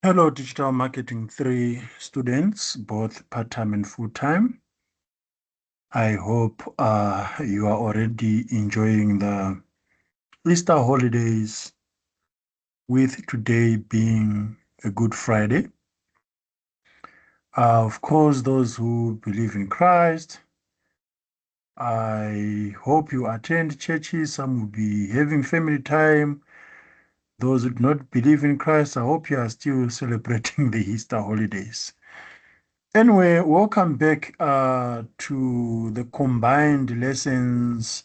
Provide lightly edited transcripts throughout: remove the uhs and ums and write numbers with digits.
Hello, Digital Marketing 3 students, both part-time and full-time. I hope you are already enjoying the Easter holidays, with today being a Good Friday. Of course, those who believe in Christ, I hope you attend churches. Some will be having family time. Those who do not believe in Christ, I hope you are still celebrating the Easter holidays. Anyway, welcome back to the combined lessons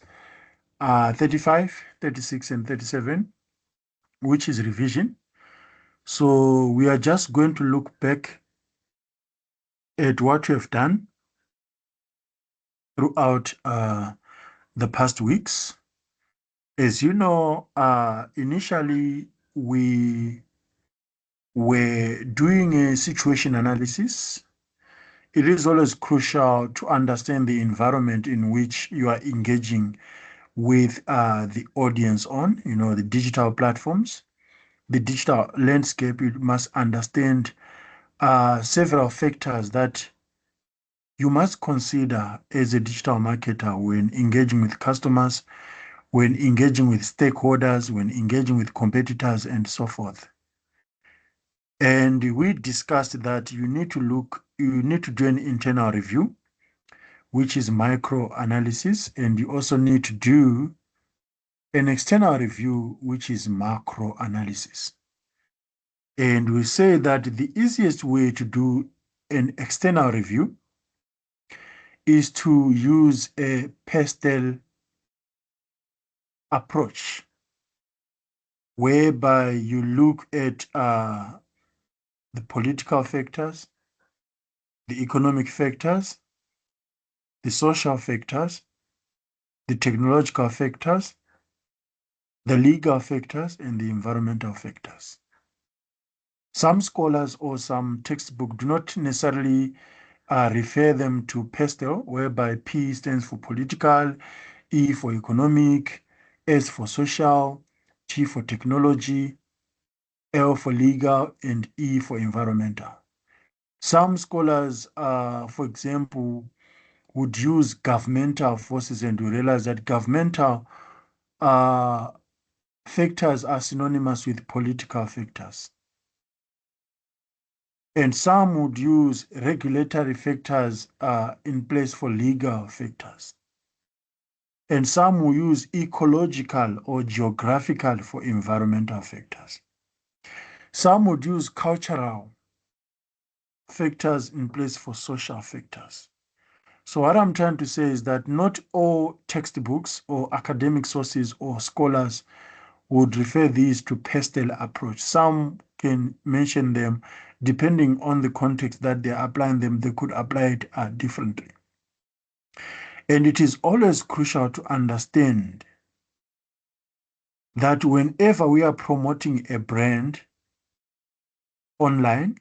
35, 36, and 37, which is revision. So we are just going to look back at what we have done throughout the past weeks. As you know, initially we were doing a situation analysis. It is always crucial to understand the environment in which you are engaging with the audience on, the digital platforms, the digital landscape. You must understand several factors that you must consider as a digital marketer when engaging with customers, when engaging with stakeholders, when engaging with competitors, and so forth. And we discussed that you need to do an internal review, which is micro analysis, and you also need to do an external review, which is macro analysis. And we say that the easiest way to do an external review is to use a pastel approach, whereby you look at the political factors, the economic factors, the social factors, the technological factors, the legal factors, and the environmental factors. Some scholars or some textbook do not necessarily refer them to pastel, whereby P stands for political, E for economic, S for social, T for technology, L for legal, and E for environmental. Some scholars, for example, would use governmental forces, and we realize that governmental factors are synonymous with political factors. And some would use regulatory factors in place for legal factors. And some will use ecological or geographical for environmental factors. Some would use cultural factors in place for social factors. So what I'm trying to say is that not all textbooks or academic sources or scholars would refer these to pastel approach. Some can mention them depending on the context that they're applying them. They could apply it differently. And it is always crucial to understand that whenever we are promoting a brand online,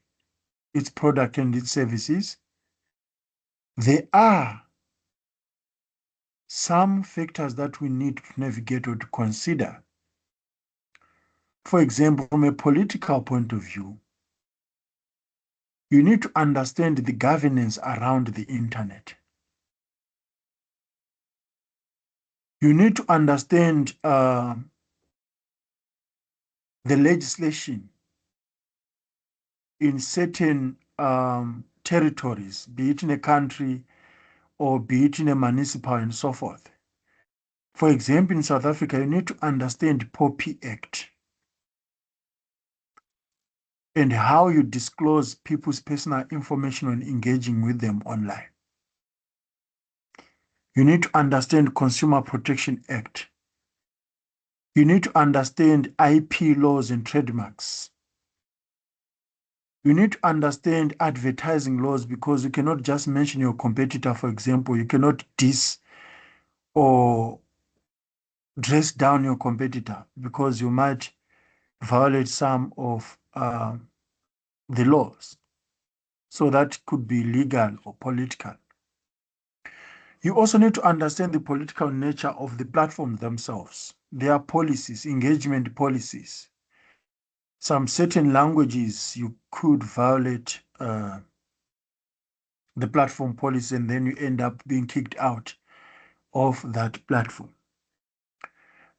its product and its services, there are some factors that we need to navigate or to consider. For example, from a political point of view, you need to understand the governance around the internet. You need to understand the legislation in certain territories, be it in a country or be it in a municipal and so forth. For example, in South Africa, you need to understand POPI Act and how you disclose people's personal information when engaging with them online. You need to understand Consumer Protection Act. You need to understand IP laws and trademarks. You need to understand advertising laws, because you cannot just mention your competitor, for example. You cannot diss or dress down your competitor, because you might violate some of the laws. So that could be legal or political. You also need to understand the political nature of the platforms themselves, their policies, engagement policies. some certain languages, you could violate the platform policy, and then you end up being kicked out of that platform.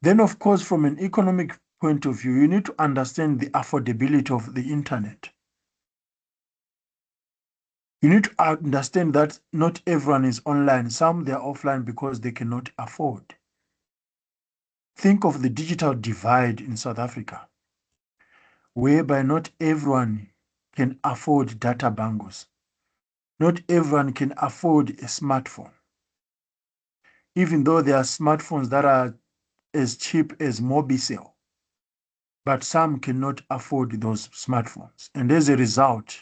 Then, of course, from an economic point of view, you need to understand the affordability of the internet. You need to understand that not everyone is online. Some, they are offline because they cannot afford. Think of the digital divide in South Africa, whereby not everyone can afford data bundles. Not everyone can afford a smartphone. Even though there are smartphones that are as cheap as Mobicel, but some cannot afford those smartphones. And as a result,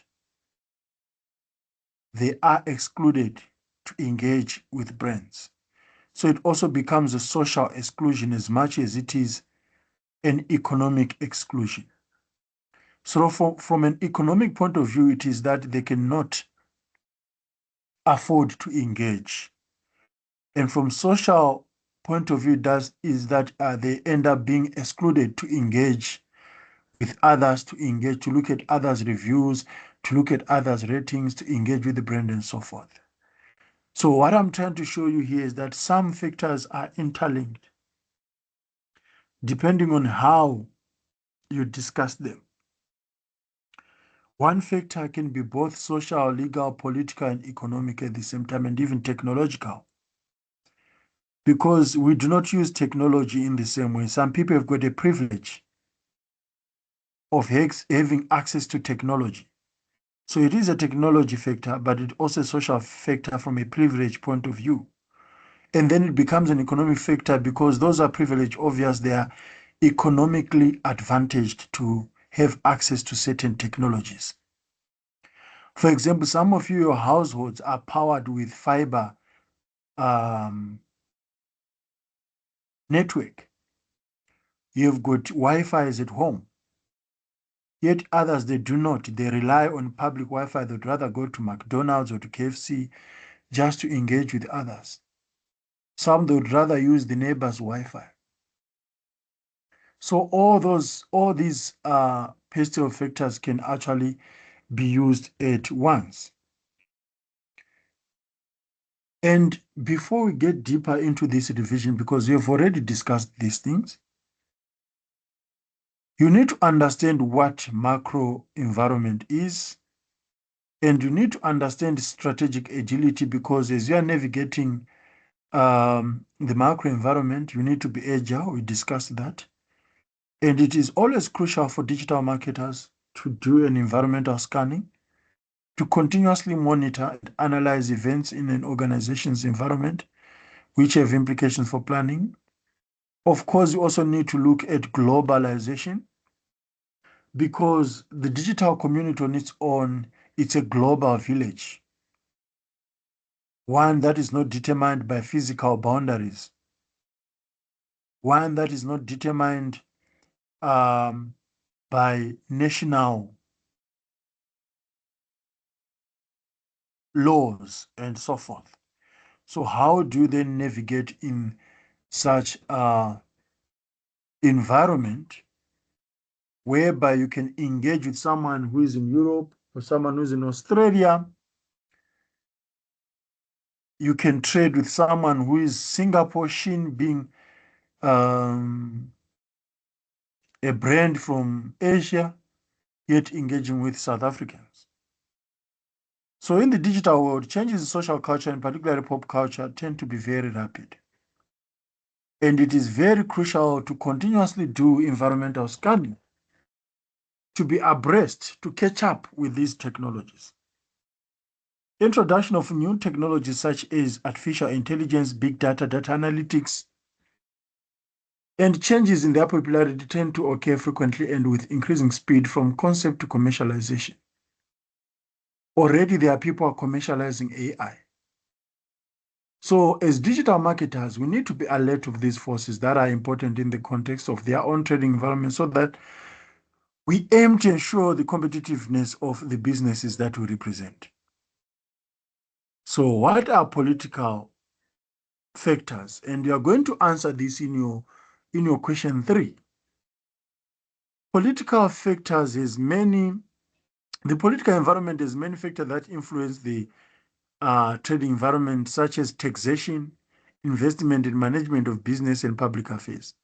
they are excluded to engage with brands. So it also becomes a social exclusion as much as it is an economic exclusion. So from an economic point of view, it is that they cannot afford to engage. And from social point of view, is that they end up being excluded to engage with others, to engage, to look at others' reviews, to look at others' ratings, to engage with the brand and so forth. So what I'm trying to show you here is that some factors are interlinked depending on how you discuss them. One factor can be both social, legal, political, and economic at the same time, and even technological. Because we do not use technology in the same way. Some people have got a privilege of having access to technology. So it is a technology factor, but it's also a social factor from a privilege point of view. And then it becomes an economic factor because those are privileged, obvious, they are economically advantaged to have access to certain technologies. For example, some of you, your households are powered with fiber network. You've got Wi-Fi's at home. Yet others, they do not. They rely on public Wi-Fi. They'd rather go to McDonald's or to KFC just to engage with others. Some, they would rather use the neighbor's Wi-Fi. So all these pastel factors can actually be used at once. And before we get deeper into this division, because we have already discussed these things, you need to understand what macro environment is, and you need to understand strategic agility, because as you are navigating the macro environment, you need to be agile. We discussed that. And it is always crucial for digital marketers to do an environmental scanning, to continuously monitor and analyze events in an organization's environment, which have implications for planning. Of course, you also need to look at globalization, because the digital community on its own, it's a global village, one that is not determined by physical boundaries, one that is not determined by national laws and so forth. So how do they navigate in such environment whereby you can engage with someone who is in Europe or someone who's in Australia? You can trade with someone who is Singapore, Shin being a brand from Asia, yet engaging with South Africans. So in the digital world, changes in social culture, and particularly pop culture, tend to be very rapid. And it is very crucial to continuously do environmental scanning, to be abreast, to catch up with these technologies. Introduction of new technologies such as artificial intelligence, big data, data analytics, and changes in their popularity tend to occur frequently and with increasing speed from concept to commercialization. Already there are people commercializing AI. So as digital marketers, we need to be alert of these forces that are important in the context of their own trading environment, so that we aim to ensure the competitiveness of the businesses that we represent. So what are political factors? And you are going to answer this in your question 3. political factors has many, the political environment has many factors that influence the trading environment, such as taxation, investment and management of business and public affairs.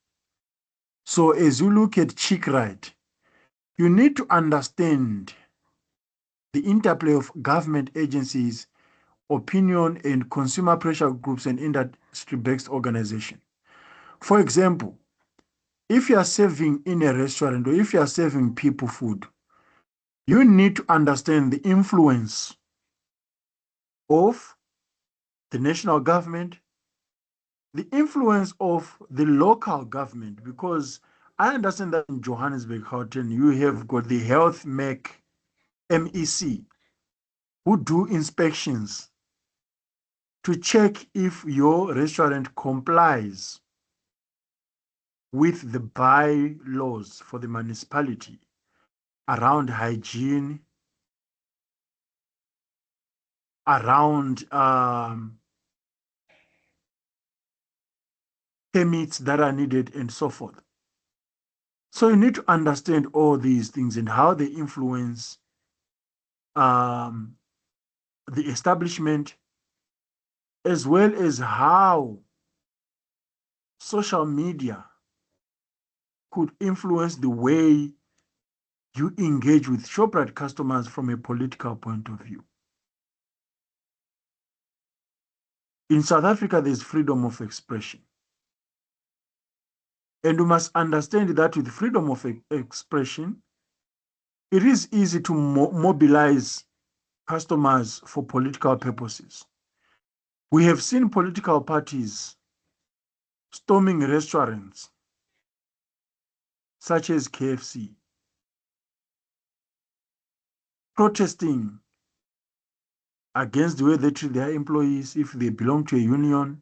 So as you look at check right, you need to understand the interplay of government agencies, opinion and consumer pressure groups and industry-based organization. For example, if you are serving in a restaurant or if you are serving people food, you need to understand the influence of the national government, the influence of the local government, because I understand that in Johannesburg, Gauteng, you have got the Health MEC, who do inspections to check if your restaurant complies with the bylaws for the municipality around hygiene, around permits that are needed, and so forth. So you need to understand all these things and how they influence um, the establishment, as well as how social media could influence the way you engage with Shoprite customers from a political point of view. In South Africa, there's freedom of expression. And you must understand that with freedom of expression, it is easy to mobilize customers for political purposes. We have seen political parties storming restaurants such as KFC, protesting against the way they treat their employees if they belong to a union,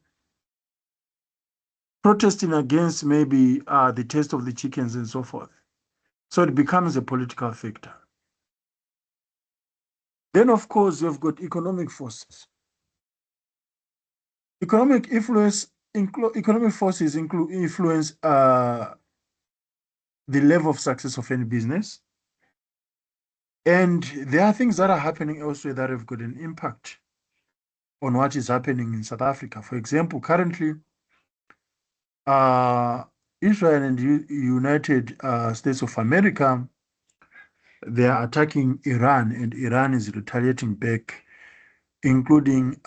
protesting against maybe the taste of the chickens and so forth. So it becomes a political factor. Then, of course, you've got economic forces. Economic forces influence the level of success of any business. And there are things that are happening elsewhere that have got an impact on what is happening in South Africa. For example, currently, uh, Israel and United States of America, they are attacking Iran, and Iran is retaliating back, including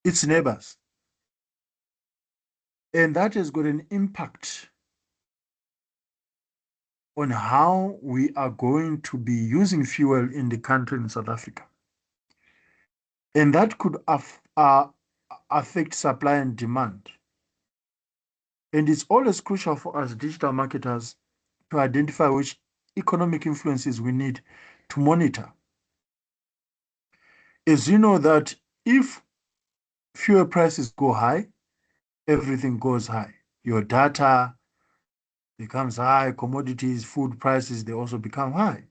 its neighbors. And that has got an impact on how we are going to be using fuel in the country in South Africa. And that could affect supply and demand. And it's always crucial for us digital marketers to identify which economic influences we need to monitor. As you know that if fuel prices go high, everything goes high. Your data becomes high, commodities, food prices, they also become high.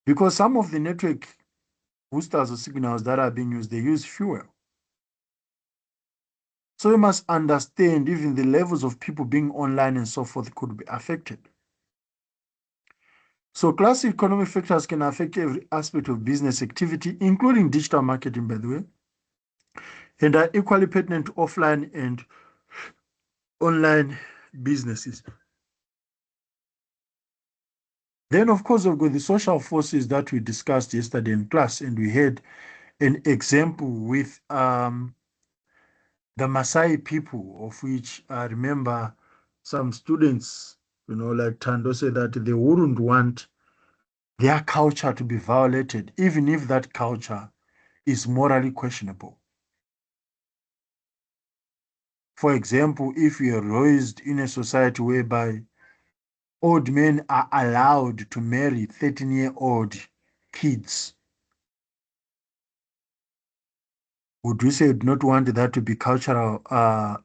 Because some of the network boosters or signals that are being used, they use fuel. So you must understand even the levels of people being online and so forth could be affected. So classic economic factors can affect every aspect of business activity, including digital marketing, by the way, and are equally pertinent to offline and online businesses. Then, of course, we've got the social forces that we discussed yesterday in class, and we had an example with the Maasai people, of which I remember some students, like Tando said that they wouldn't want their culture to be violated, even if that culture is morally questionable. For example, if you are raised in a society whereby old men are allowed to marry 13-year-old kids, would we say not want that to be cultural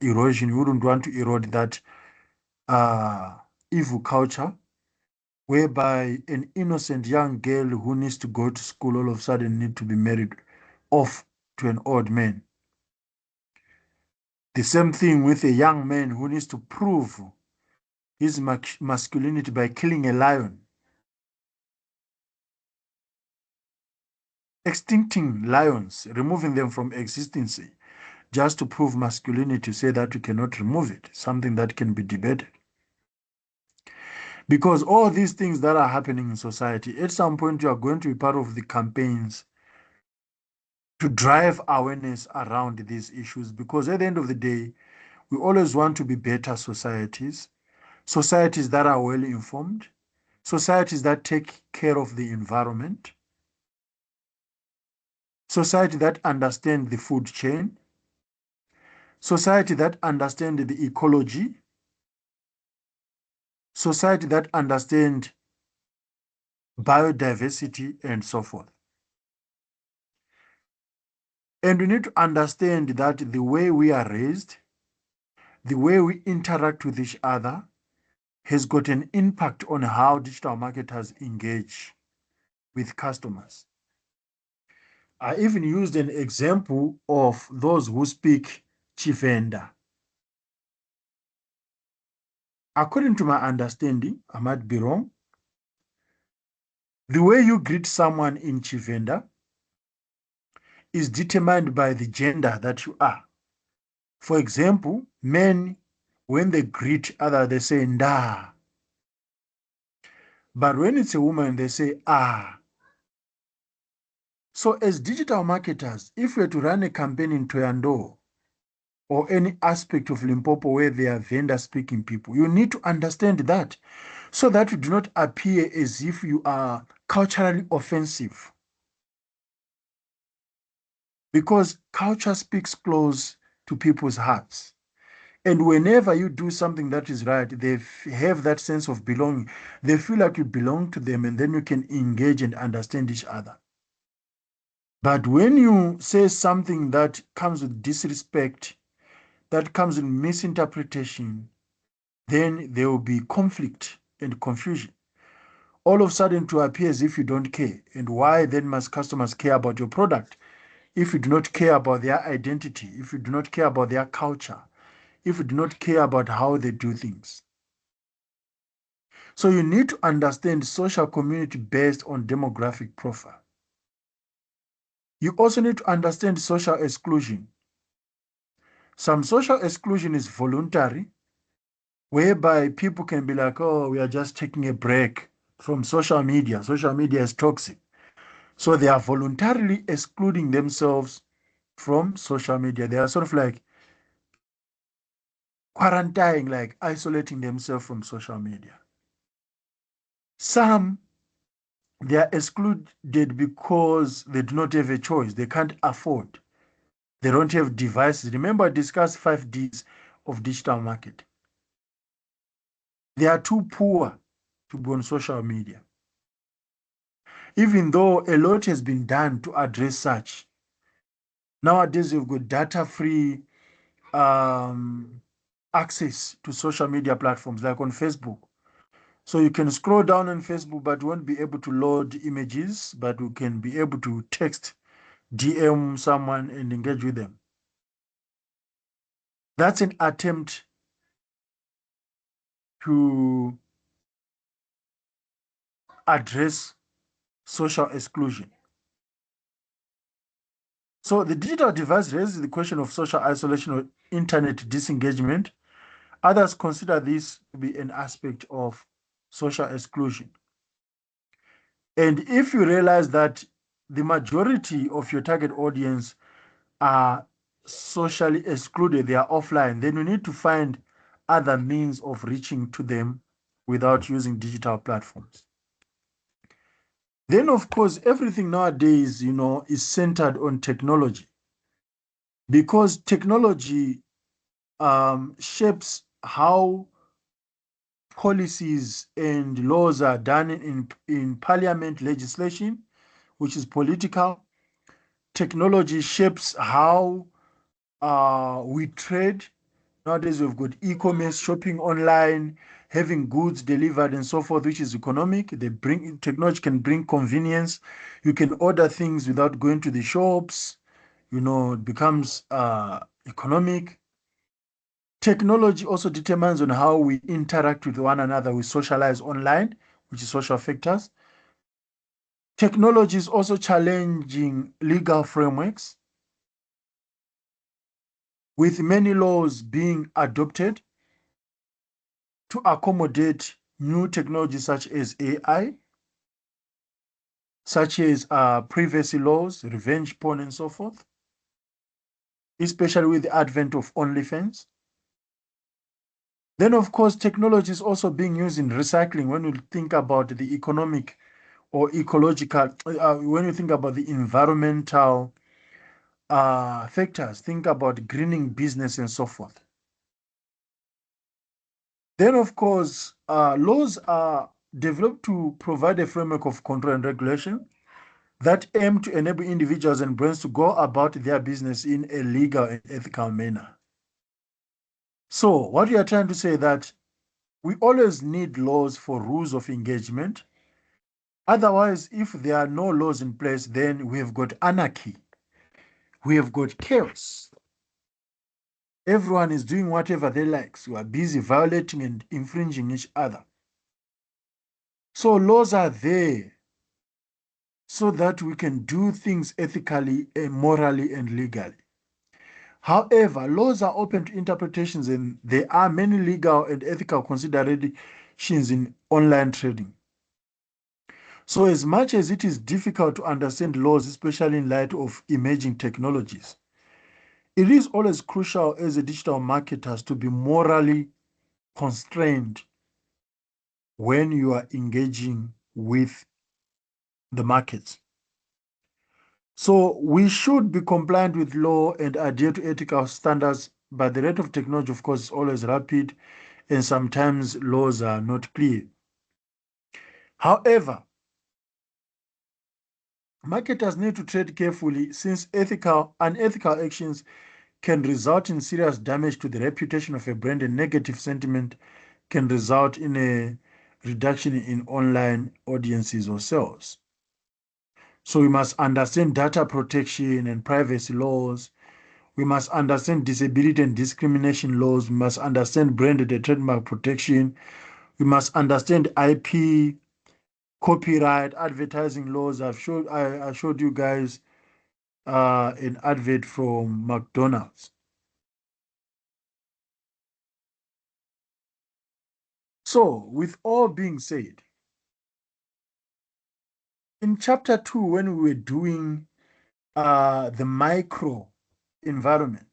erosion? You wouldn't want to erode that evil culture, whereby an innocent young girl who needs to go to school all of a sudden need to be married off to an old man. The same thing with a young man who needs to prove his masculinity by killing a lion, extincting lions, removing them from existence, just to prove masculinity, say that you cannot remove it, something that can be debated. Because all these things that are happening in society, at some point you are going to be part of the campaigns to drive awareness around these issues. Because at the end of the day, we always want to be better societies, societies that are well informed, societies that take care of the environment, society that understand the food chain, society that understand the ecology, society that understand biodiversity, and so forth. And we need to understand that the way we are raised, the way we interact with each other, has got an impact on how digital marketers engage with customers. I even used an example of those who speak Chivenda. According to my understanding, I might be wrong, the way you greet someone in Chivenda is determined by the gender that you are. For example, men, when they greet others, they say nda. But when it's a woman, they say ah. So as digital marketers, if we're to run a campaign in Toyando or any aspect of Limpopo where there are vendor-speaking people, you need to understand that so that you do not appear as if you are culturally offensive. Because culture speaks close to people's hearts. And whenever you do something that is right, they have that sense of belonging. They feel like you belong to them, and then you can engage and understand each other. But when you say something that comes with disrespect, that comes with misinterpretation, then there will be conflict and confusion. All of a sudden, to appear as if you don't care. And why then must customers care about your product if you do not care about their identity, if you do not care about their culture, if you do not care about how they do things? So you need to understand social community based on demographic profile. You also need to understand social exclusion. Some social exclusion is voluntary, whereby people can be like, oh, we are just taking a break from social media. Social media is toxic. So they are voluntarily excluding themselves from social media. They are sort of like quarantining, like isolating themselves from social media. Some, they are excluded because they do not have a choice. They can't afford. They don't have devices. Remember, I discussed 5Ds of digital marketing. They are too poor to be on social media. Even though a lot has been done to address such. Nowadays, you've got data-free access to social media platforms like on Facebook. So you can scroll down on Facebook, but won't be able to load images, but you can be able to text, DM someone and engage with them. That's an attempt to address social exclusion. So the digital device raises the question of social isolation or internet disengagement. Others consider this to be an aspect of social exclusion. And if you realize that the majority of your target audience are socially excluded, they are offline, then you need to find other means of reaching to them without using digital platforms. Then, of course, everything nowadays, is centered on technology, because technology shapes how policies and laws are done in parliament legislation, which is political. Technology shapes how we trade. Nowadays, we've got e-commerce, shopping online, having goods delivered and so forth, which is economic. Technology can bring convenience. You can order things without going to the shops. It becomes economic. Technology also determines on how we interact with one another, we socialize online, which is social factors. Technology is also challenging legal frameworks, with many laws being adopted to accommodate new technologies such as AI, such as privacy laws, revenge porn, and so forth, especially with the advent of OnlyFans. Then, of course, technology is also being used in recycling when you think about the economic or ecological, when you think about the environmental factors, think about greening business and so forth. Then, of course, laws are developed to provide a framework of control and regulation that aim to enable individuals and brands to go about their business in a legal and ethical manner. So, what we are trying to say that we always need laws for rules of engagement. Otherwise, if there are no laws in place, then we have got anarchy. We have got chaos. Everyone is doing whatever they like. We are busy violating and infringing each other. So laws are there so that we can do things ethically, and morally, and legally. However, laws are open to interpretations and there are many legal and ethical considerations in online trading. So as much as it is difficult to understand laws, especially in light of emerging technologies, it is always crucial as a digital marketers to be morally constrained when you are engaging with the markets. So we should be compliant with law and adhere to ethical standards, but the rate of technology, of course, is always rapid, and sometimes laws are not clear. However, marketers need to tread carefully since unethical actions can result in serious damage to the reputation of a brand, and negative sentiment can result in a reduction in online audiences or sales. So we must understand data protection and privacy laws. We must understand disability and discrimination laws. We must understand brand and trademark protection. We must understand IP, copyright, advertising laws. I showed you guys an advert from McDonald's. So, with all being said, in chapter 2, when we were doing the micro environment,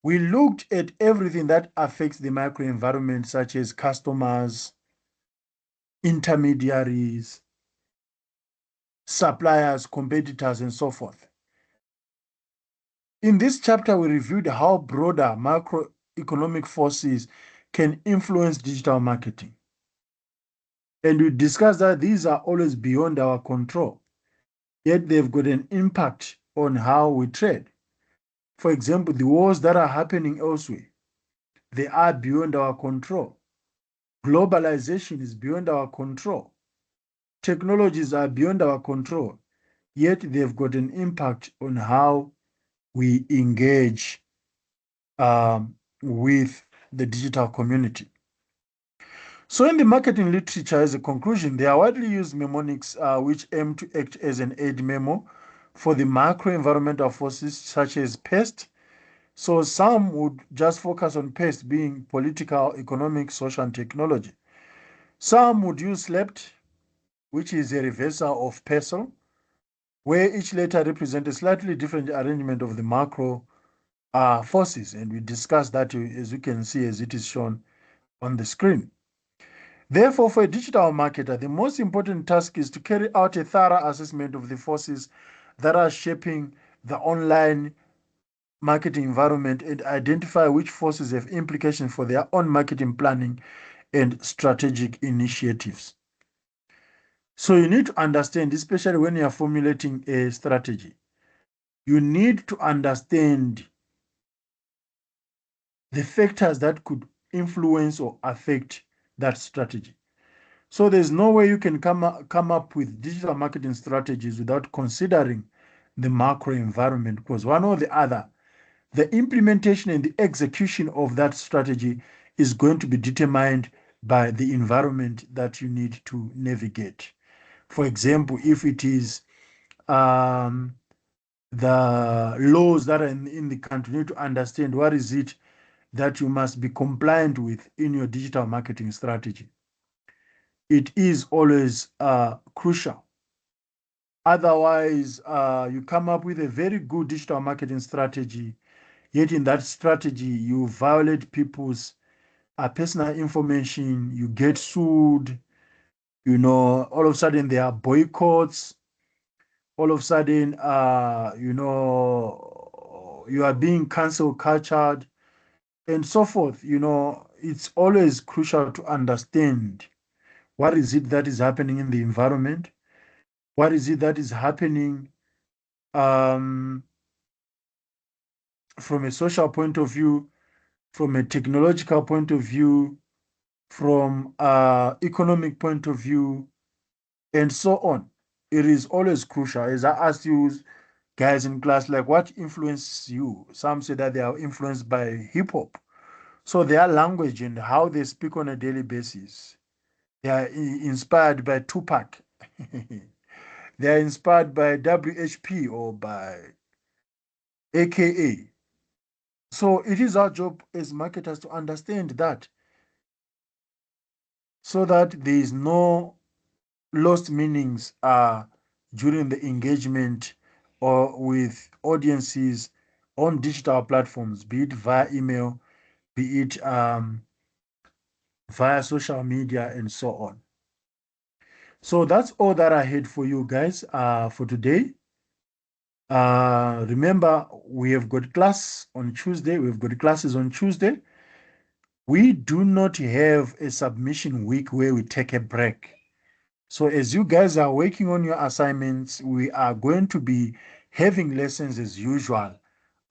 we looked at everything that affects the micro environment, such as customers, intermediaries, suppliers, competitors, and so forth. In this chapter, we reviewed how broader macroeconomic forces can influence digital marketing. And we discussed that these are always beyond our control, yet they've got an impact on how we trade. For example, the wars that are happening elsewhere, they are beyond our control. Globalization is beyond our control. Technologies are beyond our control, yet they've got an impact on how we engage with the digital community. So in the marketing literature, as a conclusion, there are widely used mnemonics which aim to act as an aid memo for the macro environmental forces such as pest. So some would just focus on pest being political, economic, social, and technology. Some would use slept, which is a reversal of pestle, where each letter represents a slightly different arrangement of the macro forces. And we discussed that, as you can see, as it is shown on the screen. Therefore, for a digital marketer, the most important task is to carry out a thorough assessment of the forces that are shaping the online marketing environment and identify which forces have implications for their own marketing planning and strategic initiatives. So you need to understand, especially when you are formulating a strategy, you need to understand the factors that could influence or affect that strategy. So there's no way you can come up with digital marketing strategies without considering the macro environment, because one or the other The implementation and the execution of that strategy is going to be determined by the environment that you need to navigate. For example, if it is um, the laws that are in the country, you need to understand what is it that you must be compliant with in your digital marketing strategy. It is always crucial. Otherwise, you come up with a very good digital marketing strategy, yet in that strategy, you violate people's personal information, you get sued, all of a sudden there are boycotts, all of a sudden, you are being cancel cultured and so forth. It's always crucial to understand what is it that is happening in the environment, what is it that is happening um, from a social point of view, from a technological point of view, from economic point of view, and so on. It is always crucial. As I asked you guys in class, like what influences you? Some say that they are influenced by hip hop. So their language and how they speak on a daily basis, they are inspired by Tupac. They are inspired by WHP or by AKA. So it is our job as marketers to understand that so that there is no lost meanings during the engagement or with audiences on digital platforms, be it via email, be it via social media, and so on. So that's all that I had for you guys for today. Remember, we have got class on Tuesday. We've got classes on Tuesday. We do not have a submission week where we take a break. So as you guys are working on your assignments, we are going to be having lessons as usual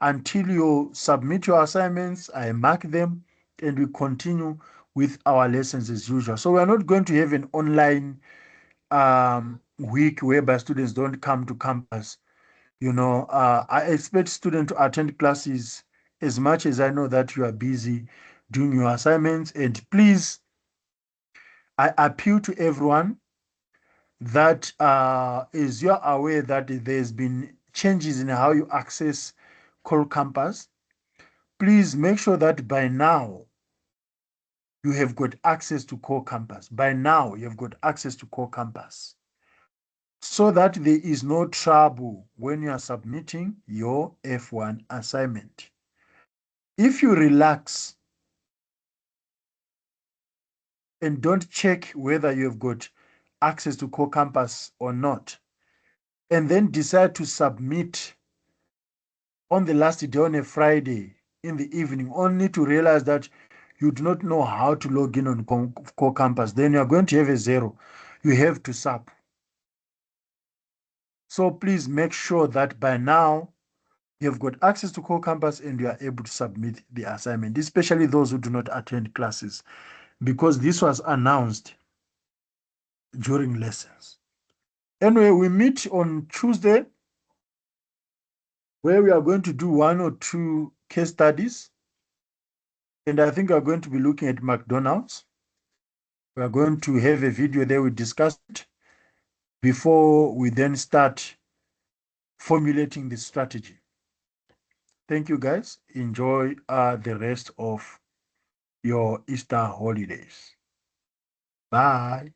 until you submit your assignments. I mark them and we continue with our lessons as usual. So we are not going to have an online week whereby students don't come to campus. I expect students to attend classes as much as I know that you are busy doing your assignments. And please, I appeal to everyone that is you're aware that there's been changes in how you access Core Campus. Please make sure that by now you have got access to Core Campus. By now you have got access to Core Campus so that there is no trouble when you are submitting your F1 assignment. If you relax and don't check whether you've got access to Core Campus or not, and then decide to submit on the last day on a Friday in the evening, only to realize that you do not know how to log in on Core Campus, then you are going to have a zero. You have to sub. So please make sure that by now you've got access to Core Campus and you are able to submit the assignment, especially those who do not attend classes, because this was announced during lessons. Anyway, we meet on Tuesday where we are going to do 1 or 2 case studies. And I think we're going to be looking at McDonald's. We're going to have a video there we discuss it before we then start formulating the strategy. Thank you, guys. Enjoy the rest of your Easter holidays. Bye.